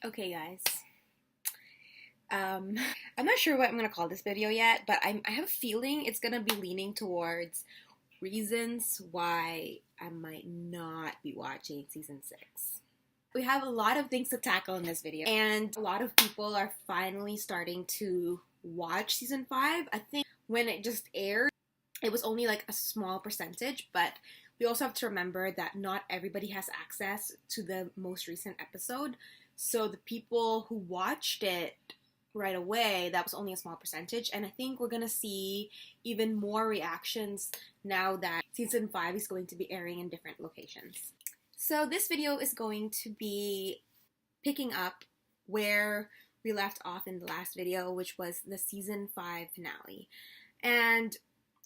Okay, guys. Um, I'm not sure what I'm gonna call this video yet, but I have a feeling it's gonna be leaning towards reasons why I might not be watching season 6. We have a lot of things to tackle in this video, and a lot of people are finally starting to watch season 5. I think when it just aired, it was only like a small percentage, but we also have to remember that not everybody has access to the most recent episode. So the people who watched it right away, that was only a small percentage. And I think we're going to see even more reactions now that season 5 is going to be airing in different locations. So this video is going to be picking up where we left off in the last video, which was the season 5 finale. And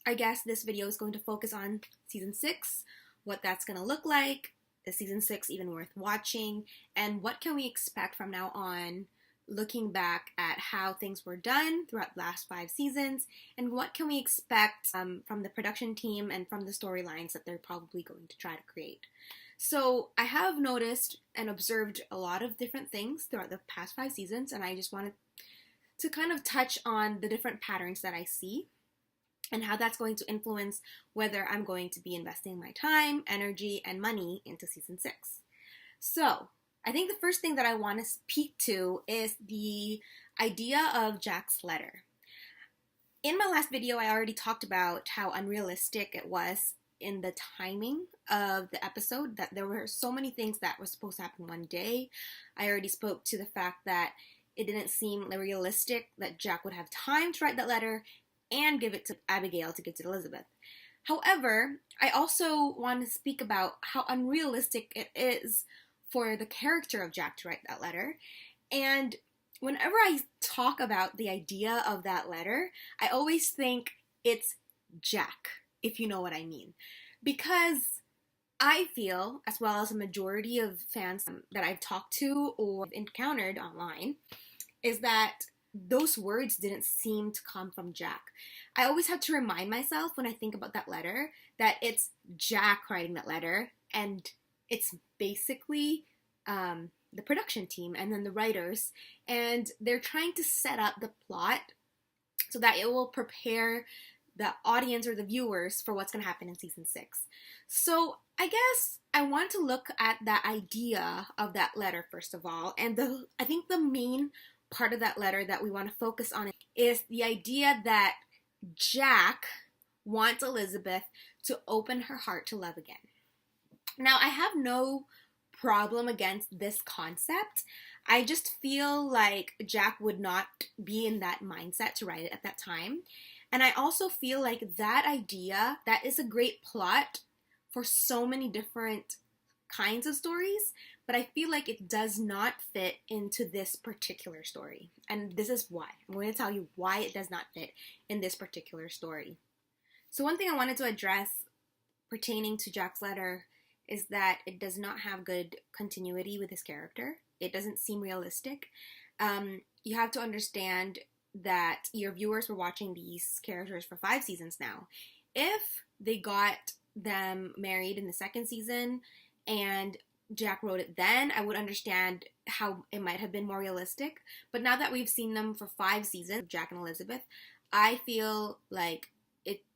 I guess this video is going to focus on season 6, what that's going to look like, is season 6 even worth watching, and what can we expect from now on, looking back at how things were done throughout the last 5 seasons, and what can we expect from the production team and from the storylines that they're probably going to try to create. So I have noticed and observed a lot of different things throughout the past 5 seasons, and I just wanted to kind of touch on the different patterns that I see and how that's going to influence whether I'm going to be investing my time, energy, and money into season 6. So, I think the first thing that I want to speak to is the idea of Jack's letter. In my last video, I already talked about how unrealistic it was in the timing of the episode, that there were so many things that were supposed to happen one day. I already spoke to the fact that it didn't seem realistic that Jack would have time to write that letter and give it to Abigail to give to Elizabeth. However, I also want to speak about how unrealistic it is for the character of Jack to write that letter. And whenever I talk about the idea of that letter, I always think it's Jack, if you know what I mean. Because I feel, as well as a majority of fans that I've talked to or encountered online, is that those words didn't seem to come from Jack. I always have to remind myself when I think about that letter that it's Jack writing that letter, and it's basically the production team and then the writers, and they're trying to set up the plot so that it will prepare the audience or the viewers for what's going to happen in season 6. So I guess I want to look at the idea of that letter first of all, and I think the main part of that letter that we want to focus on is the idea that Jack wants Elizabeth to open her heart to love again. Now, I have no problem against this concept. I just feel like Jack would not be in that mindset to write it at that time. And I also feel like that idea, that is a great plot for so many different kinds of stories, but I feel like it does not fit into this particular story. And this is why. I'm going to tell you why it does not fit in this particular story. So one thing I wanted to address pertaining to Jack's letter is that it does not have good continuity with his character. It doesn't seem realistic. You have to understand that your viewers were watching these characters for 5 seasons now. If they got them married in the 2nd season and Jack wrote it then, I would understand how it might have been more realistic. But now that we've seen them for 5 seasons, Jack and Elizabeth, I feel like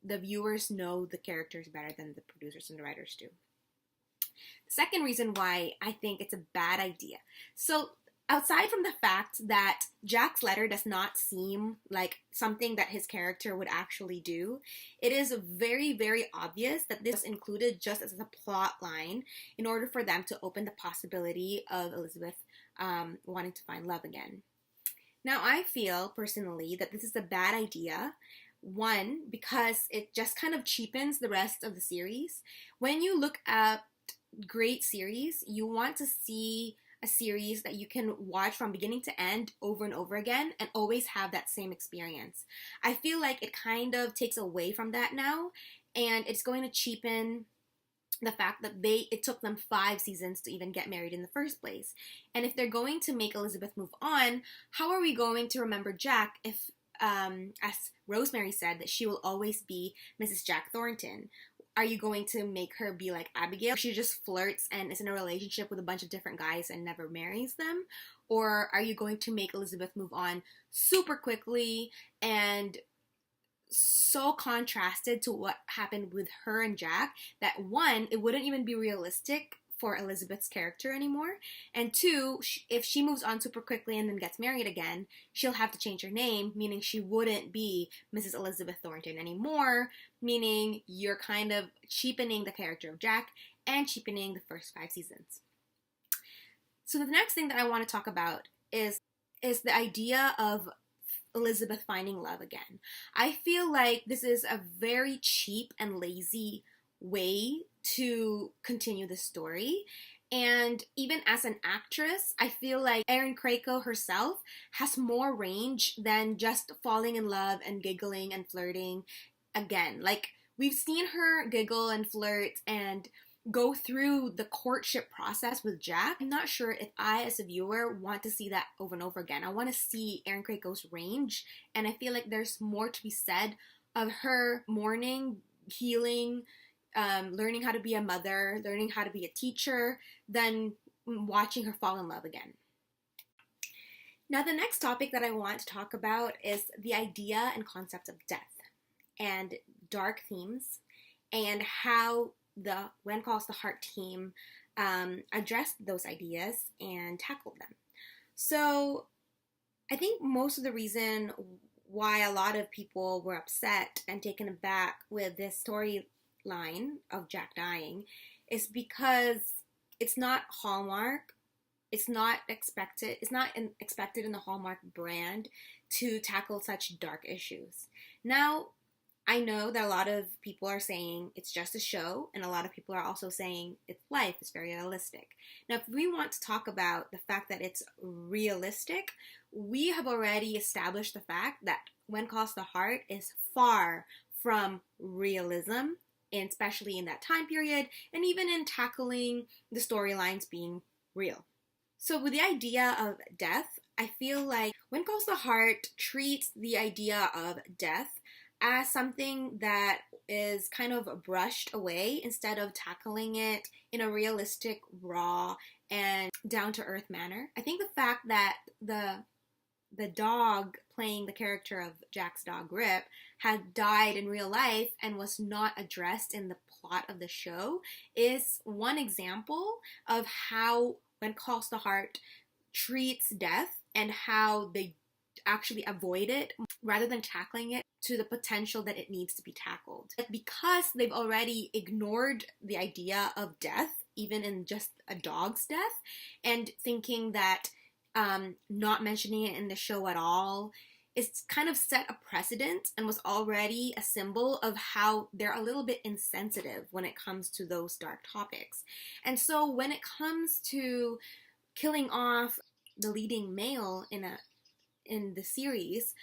the viewers know the characters better than the producers and the writers do. The second reason why I think it's a bad idea. So outside from the fact that Jack's letter does not seem like something that his character would actually do, it is very, very obvious that this was included just as a plot line in order for them to open the possibility of Elizabeth wanting to find love again. Now, I feel personally that this is a bad idea. One, because it just kind of cheapens the rest of the series. When you look at great series, you want to see a series that you can watch from beginning to end over and over again and always have that same experience. I feel like it kind of takes away from that now, and it's going to cheapen the fact that it took them 5 seasons to even get married in the first place. And if they're going to make Elizabeth move on, how are we going to remember Jack if, as Rosemary said, that she will always be Mrs. Jack Thornton? Are you going to make her be like Abigail? She just flirts and is in a relationship with a bunch of different guys and never marries them? Or are you going to make Elizabeth move on super quickly and so contrasted to what happened with her and Jack that one, it wouldn't even be realistic for Elizabeth's character anymore, and two, if she moves on super quickly and then gets married again, she'll have to change her name, meaning she wouldn't be Mrs. Elizabeth Thornton anymore, meaning you're kind of cheapening the character of Jack and cheapening the first 5 seasons. So the next thing that I want to talk about is the idea of Elizabeth finding love again. I feel like this is a very cheap and lazy way to continue the story. And even as an actress, I feel like Erin Krakow herself has more range than just falling in love and giggling and flirting again. Like, we've seen her giggle and flirt and go through the courtship process with Jack. I'm not sure if I, as a viewer, want to see that over and over again. I want to see Erin Krakow's range, and I feel like there's more to be said of her mourning, healing, learning how to be a mother, learning how to be a teacher, than watching her fall in love again. Now, the next topic that I want to talk about is the idea and concept of death and dark themes, and how the When Calls the Heart team addressed those ideas and tackled them. So I think most of the reason why a lot of people were upset and taken aback with this storyline of Jack dying is because it's not Hallmark. It's not expected in the Hallmark brand to tackle such dark issues. Now, I know that a lot of people are saying it's just a show, and a lot of people are also saying it's life, it's very realistic. Now, if we want to talk about the fact that it's realistic, we have already established the fact that When Calls the Heart is far from realism, and especially in that time period, and even in tackling the storylines being real. So with the idea of death, I feel like When Calls the Heart treats the idea of death as something that is kind of brushed away instead of tackling it in a realistic, raw, and down-to-earth manner. I think the fact that the dog playing the character of Jack's dog, Rip, had died in real life and was not addressed in the plot of the show is one example of how When Calls the Heart treats death and how they actually avoid it rather than tackling it to the potential that it needs to be tackled. Because they've already ignored the idea of death, even in just a dog's death, and thinking that not mentioning it in the show at all is kind of set a precedent and was already a symbol of how they're a little bit insensitive when it comes to those dark topics. And so when it comes to killing off the leading male in the series,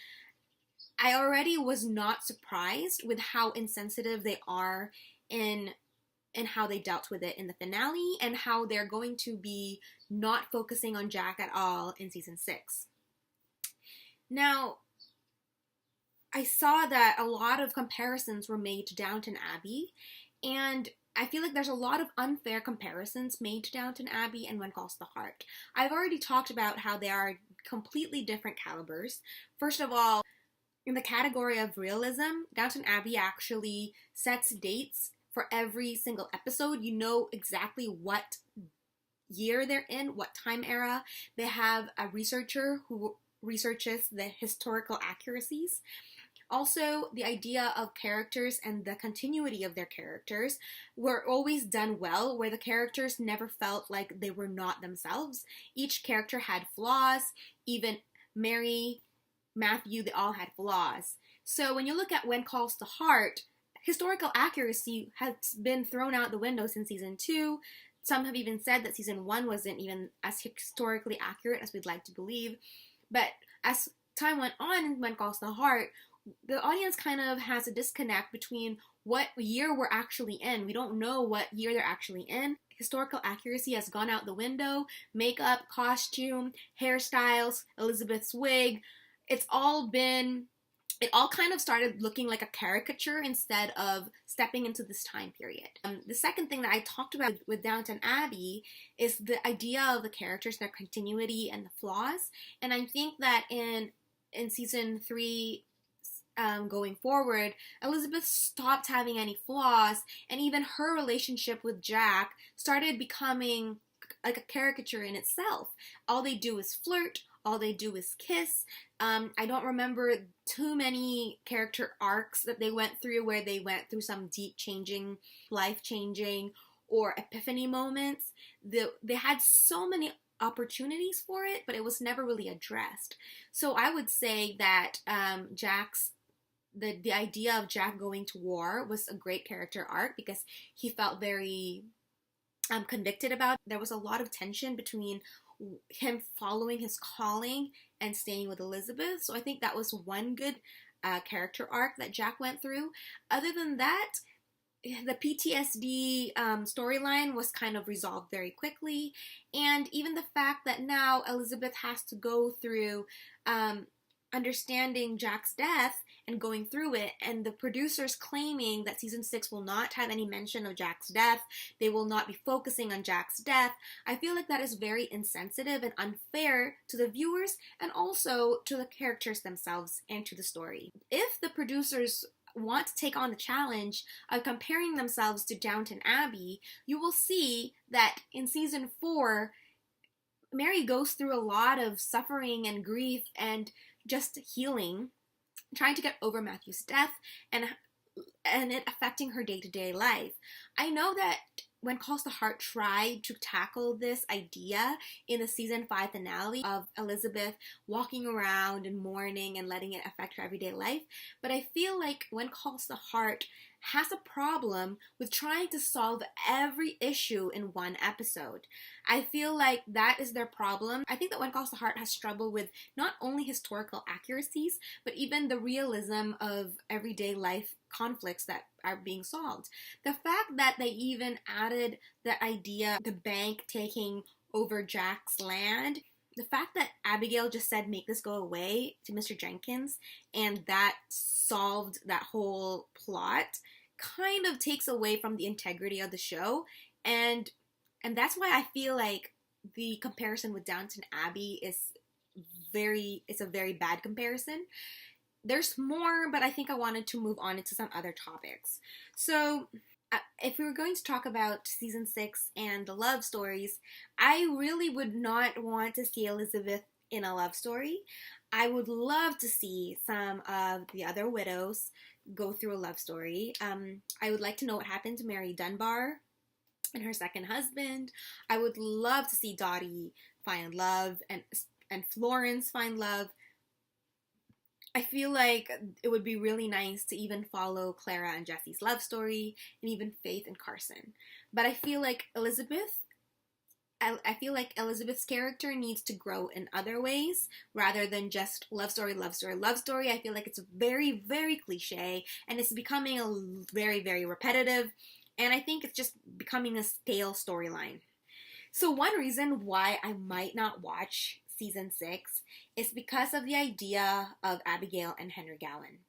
I already was not surprised with how insensitive they are in how they dealt with it in the finale, and how they're going to be not focusing on Jack at all in season 6. Now, I saw that a lot of comparisons were made to Downton Abbey, and I feel like there's a lot of unfair comparisons made to Downton Abbey and When Calls the Heart. I've already talked about how they are completely different calibers. First of all, in the category of realism, Downton Abbey actually sets dates for every single episode. You know exactly what year they're in, what time era. They have a researcher who researches the historical accuracies. Also, the idea of characters and the continuity of their characters were always done well, where the characters never felt like they were not themselves. Each character had flaws. Even Mary, Matthew, they all had flaws. So when you look at When Calls the Heart, historical accuracy has been thrown out the window since season 2. Some have even said that season 1 wasn't even as historically accurate as we'd like to believe. But as time went on in When Calls the Heart, the audience kind of has a disconnect between what year we're actually in. We don't know what year they're actually in. Historical accuracy has gone out the window. Makeup, costume, hairstyles, Elizabeth's wig, it's all been it all kind of started looking like a caricature instead of stepping into this time period. The second thing that I talked about with Downton Abbey is the idea of the characters, their continuity, and the flaws. And I think that in season 3, going forward, Elizabeth stopped having any flaws, and even her relationship with Jack started becoming like a caricature in itself. All they do is flirt, all they do is kiss. I don't remember too many character arcs that they went through where they went through some deep changing, life changing, or epiphany moments. They had so many opportunities for it, but it was never really addressed. So I would say that the idea of Jack going to war was a great character arc because he felt very convicted about it. There was a lot of tension between him following his calling and staying with Elizabeth. So I think that was one good character arc that Jack went through. Other than that, the PTSD storyline was kind of resolved very quickly. And even the fact that now Elizabeth has to go through understanding Jack's death and going through it, and the producers claiming that season 6 will not have any mention of Jack's death, they will not be focusing on Jack's death. I feel like that is very insensitive and unfair to the viewers and also to the characters themselves and to the story. If the producers want to take on the challenge of comparing themselves to Downton Abbey, you will see that in season 4, Mary goes through a lot of suffering and grief and just healing, trying to get over Matthew's death and it affecting her day-to-day life. I know that When Calls the Heart tried to tackle this idea in the season 5 finale of Elizabeth walking around and mourning and letting it affect her everyday life, but I feel like When Calls the Heart has a problem with trying to solve every issue in one episode. I feel like that is their problem. I think that When Calls the Heart has struggled with not only historical accuracies, but even the realism of everyday life conflicts that are being solved. The fact that they even added the idea of the bank taking over Jack's land, the fact that Abigail just said, "Make this go away," to Mr. Jenkins, and that solved that whole plot, kind of takes away from the integrity of the show. And that's why I feel like the comparison with Downton Abbey is it's a very bad comparison. There's more, but I think I wanted to move on into some other topics. So if we were going to talk about season 6 and the love stories, I really would not want to see Elizabeth in a love story. I would love to see some of the other widows go through a love story. I would like to know what happened to Mary Dunbar and her second husband. I would love to see Dottie find love and Florence find love. I feel like it would be really nice to even follow Clara and Jesse's love story, and even Faith and Carson. But I feel like Elizabeth's character needs to grow in other ways rather than just love story, love story, love story. I feel like it's very, very cliche, and it's becoming a very, very repetitive, and I think it's just becoming a stale storyline. So one reason why I might not watch season 6 is because of the idea of Abigail and Henry Gowan.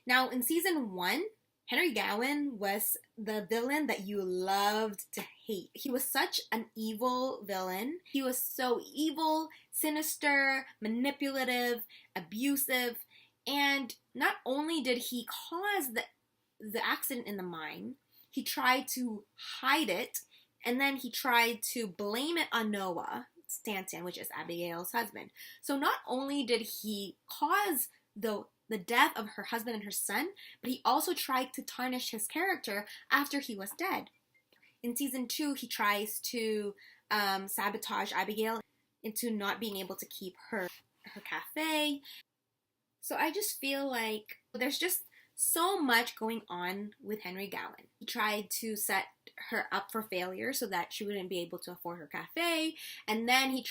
Now, in season 1, Henry Gowan was the villain that you loved to hate. He was such an evil villain. He was so evil, sinister, manipulative, abusive, and not only did he cause the accident in the mine, he tried to hide it, and then he tried to blame it on Noah Stanton, which is Abigail's husband. So not only did he cause the death of her husband and her son, but he also tried to tarnish his character after he was dead. In season 2, he tries to sabotage Abigail into not being able to keep her cafe. So I just feel like there's just so much going on with Henry Gowan. He tried to set her up for failure so that she wouldn't be able to afford her cafe, and then he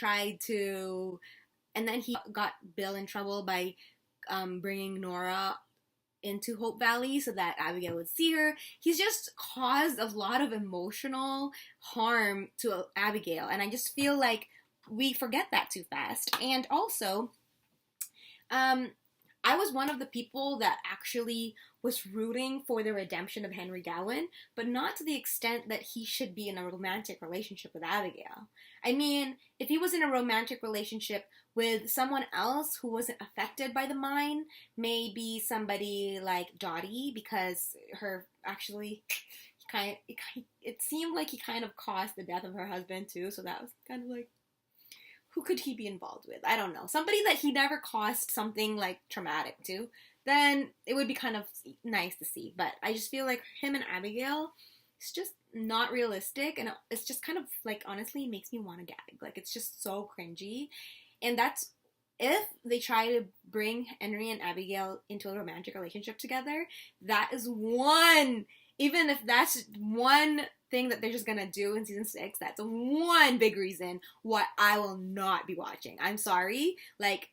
got Bill in trouble by bringing Nora into Hope Valley so that Abigail would see her. He's just caused a lot of emotional harm to Abigail, and I just feel like we forget that too fast. And also, I was one of the people that actually was rooting for the redemption of Henry Gowan, but not to the extent that he should be in a romantic relationship with Abigail. I mean, if he was in a romantic relationship with someone else who wasn't affected by the mine, maybe somebody like Dottie, because her actually it seemed like he kind of caused the death of her husband too, so that was kind of like, who could he be involved with? I don't know. Somebody that he never caused something like traumatic to, then it would be kind of nice to see. But I just feel like him and Abigail, it's just not realistic, and it's just kind of like, honestly, makes me want to gag. Like, it's just so cringy. And that's, if they try to bring Henry and Abigail into a romantic relationship together, that is one, even if that's one thing that they're just gonna do in season 6, that's one big reason why I will not be watching. I'm sorry. Like,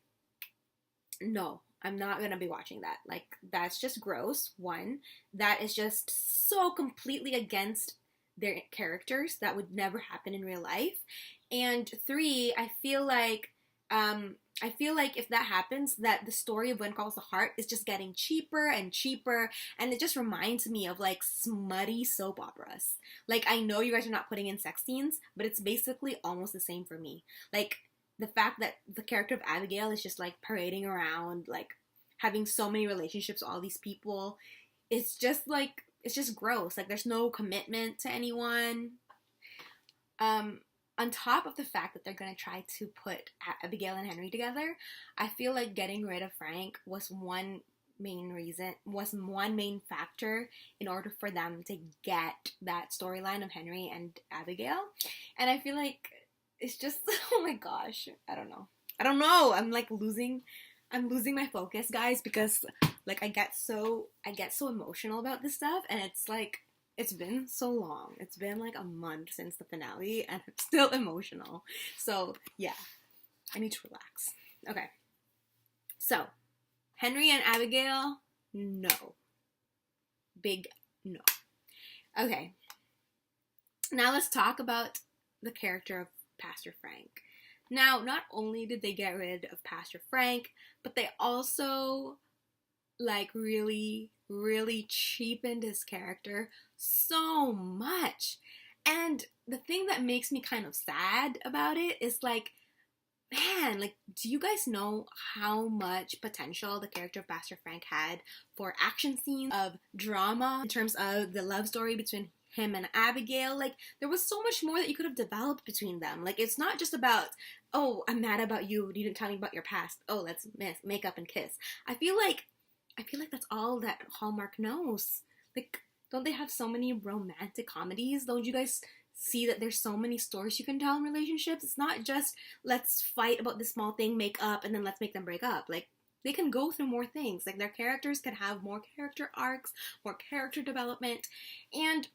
no, I'm not gonna be watching that. Like, that's just gross. One, that is just so completely against their characters. That would never happen in real life. And 3, I feel like if that happens, that the story of When Calls the Heart is just getting cheaper and cheaper, and it just reminds me of like smutty soap operas. Like, I know you guys are not putting in sex scenes, but it's basically almost the same for me. Like, the fact that the character of Abigail is just like parading around, like having so many relationships with all these people, it's just like, it's just gross. Like, there's no commitment to anyone. On top of the fact that they're going to try to put Abigail and Henry together, I feel like getting rid of Frank was one main factor in order for them to get that storyline of Henry and Abigail. And I feel like it's just, oh my gosh, I don't know. I'm losing my focus, guys, because like I get so emotional about this stuff, and it's like, it's been so long. It's been like a month since the finale, and I'm still emotional. So, yeah. I need to relax. Okay. So, Henry and Abigail, no. Big no. Okay. Now let's talk about the character of Pastor Frank. Now, not only did they get rid of Pastor Frank, but they also like really cheapened his character so much. And the thing that makes me kind of sad about it is like, man, like, do you guys know how much potential the character of Pastor Frank had for action scenes of drama in terms of the love story between him and Abigail? Like, there was so much more that you could have developed between them. Like, it's not just about, oh, I'm mad about you didn't tell me about your past, oh, let's make up and kiss. I feel like that's all that Hallmark knows. Like, don't they have so many romantic comedies? Don't you guys see that there's so many stories you can tell in relationships? It's not just, let's fight about this small thing, make up, and then let's make them break up. Like, they can go through more things. Like, their characters can have more character arcs, more character development. And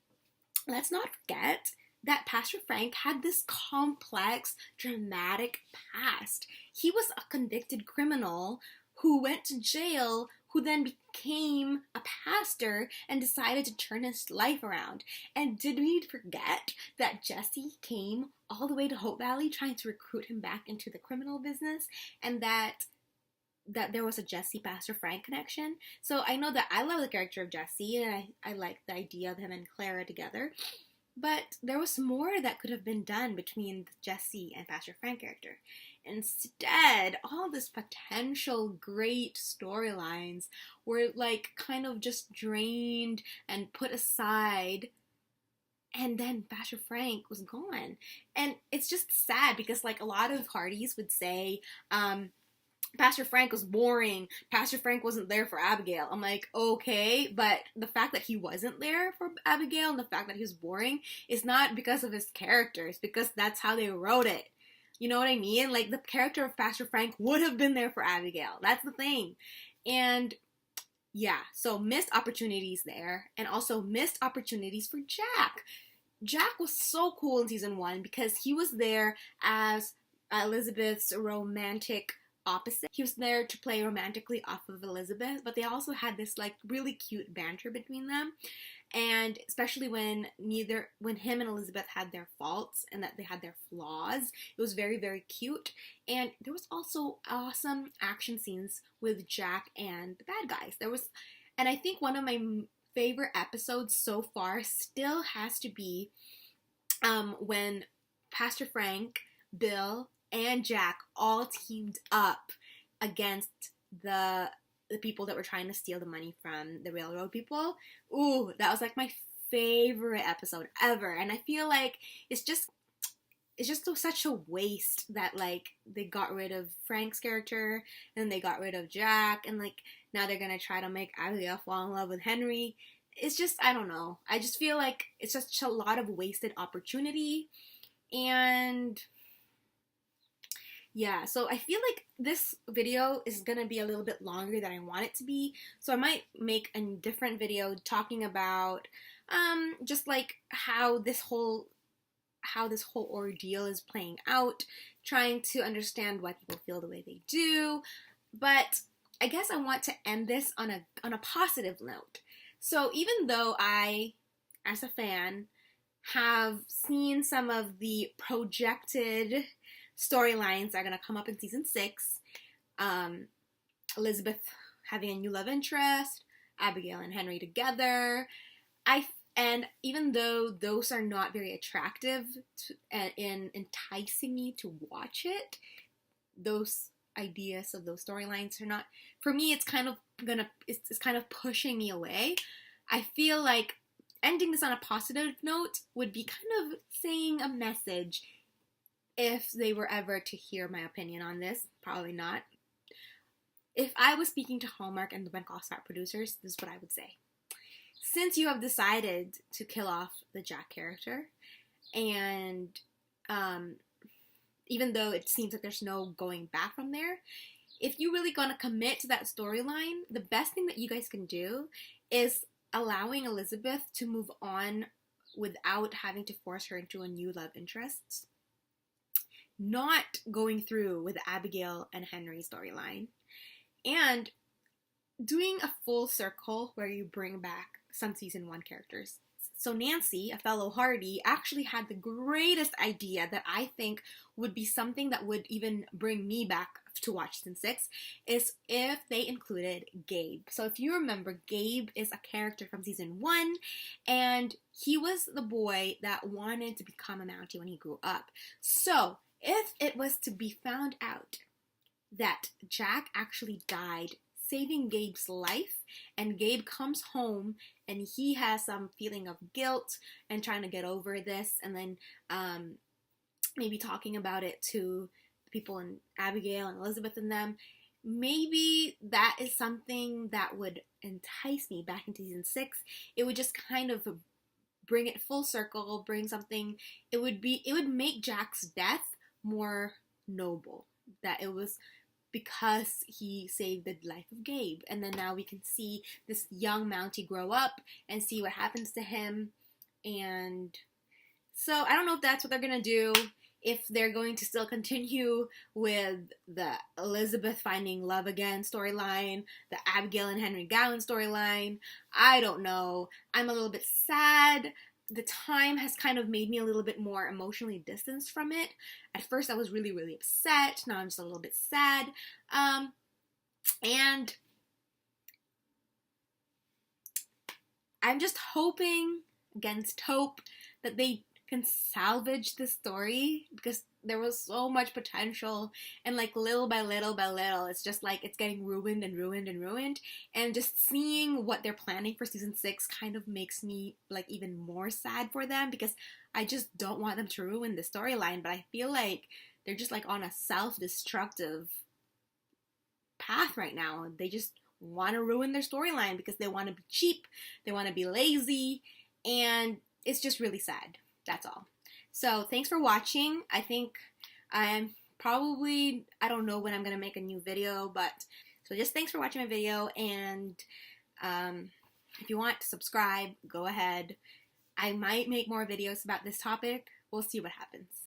let's not forget that Pastor Frank had this complex, dramatic past. He was a convicted criminal who went to jail, who then became a pastor and decided to turn his life around. And did we forget that Jesse came all the way to Hope Valley trying to recruit him back into the criminal business, and that there was a Jesse Pastor Frank connection? So I know that I love the character of Jesse, and I like the idea of him and Clara together. But there was more that could have been done between the Jesse and Pastor Frank character. Instead, all this potential great storylines were like kind of just drained and put aside, and then Pastor Frank was gone. And it's just sad because like a lot of Hardys would say, Pastor Frank was boring. Pastor Frank wasn't there for Abigail. I'm like, okay, but the fact that he wasn't there for Abigail and the fact that he was boring is not because of his character. It's because that's how they wrote it. You know what I mean? Like, the character of Pastor Frank would have been there for Abigail. That's the thing. And yeah, so missed opportunities there, and also missed opportunities for Jack. Jack was so cool in season 1 because he was there as Elizabeth's romantic opposite. He was there to play romantically off of Elizabeth, but they also had this like really cute banter between them. And especially when him and Elizabeth had their faults and that they had their flaws, it was very, very cute. And there was also awesome action scenes with Jack and the bad guys. And I think one of my favorite episodes so far still has to be when Pastor Frank, Bill, and Jack all teamed up against the people that were trying to steal the money from the railroad people. Ooh, that was like my favorite episode ever. And I feel like it's just such a waste that like they got rid of Frank's character and they got rid of Jack, and like now they're gonna try to make Abigail fall in love with Henry. It's just, I don't know. I just feel like it's just a lot of wasted opportunity. And yeah, so I feel like this video is gonna be a little bit longer than I want it to be. So I might make a different video talking about just like how this whole ordeal is playing out, trying to understand why people feel the way they do. But I guess I want to end this on a positive note. So even though I, as a fan, have seen some of the projected storylines that are going to come up in season 6, Elizabeth having a new love interest, Abigail and Henry together, and even though those are not very attractive in enticing me to watch it, those ideas of those storylines are not, for me, it's kind of pushing me away. I feel like ending this on a positive note would be kind of saying a message if they were ever to hear my opinion on this. Probably not. If I was speaking to Hallmark and the Ben Costart producers, this is what I would say. Since you have decided to kill off the Jack character, and even though it seems like there's no going back from there, if you're really gonna commit to that storyline, the best thing that you guys can do is allowing Elizabeth to move on without having to force her into a new love interest. Not going through with the Abigail and Henry storyline. And doing a full circle where you bring back some season 1 characters. So Nancy, a fellow Hardy, actually had the greatest idea that I think would be something that would even bring me back to watch season 6, is if they included Gabe. So if you remember, Gabe is a character from season 1, and he was the boy that wanted to become a Mountie when he grew up. So if it was to be found out that Jack actually died saving Gabe's life, and Gabe comes home and he has some feeling of guilt and trying to get over this, and then maybe talking about it to people in Abigail and Elizabeth and them, maybe that is something that would entice me back into season 6. It would just kind of bring it full circle, bring something, it would make Jack's death more noble, that it was because he saved the life of Gabe. And then now we can see this young Mountie grow up and see what happens to him. And so I don't know if that's what they're going to do, if they're going to still continue with the Elizabeth finding love again storyline, the Abigail and Henry Gowan storyline. I don't know. I'm a little bit sad. The time has kind of made me a little bit more emotionally distanced from it. At first I was really, really upset. Now I'm just a little bit sad. And I'm just hoping against hope that they can salvage the story, because there was so much potential, and like little by little by little, it's just like it's getting ruined and ruined and ruined. And just seeing what they're planning for season 6 kind of makes me like even more sad for them, because I just don't want them to ruin the storyline. But I feel like they're just like on a self-destructive path right now. They just want to ruin their storyline because they want to be cheap, they want to be lazy, and it's just really sad. That's all. So thanks for watching. I think I don't know when I'm going to make a new video, but so just thanks for watching my video. And if you want to subscribe, go ahead. I might make more videos about this topic. We'll see what happens.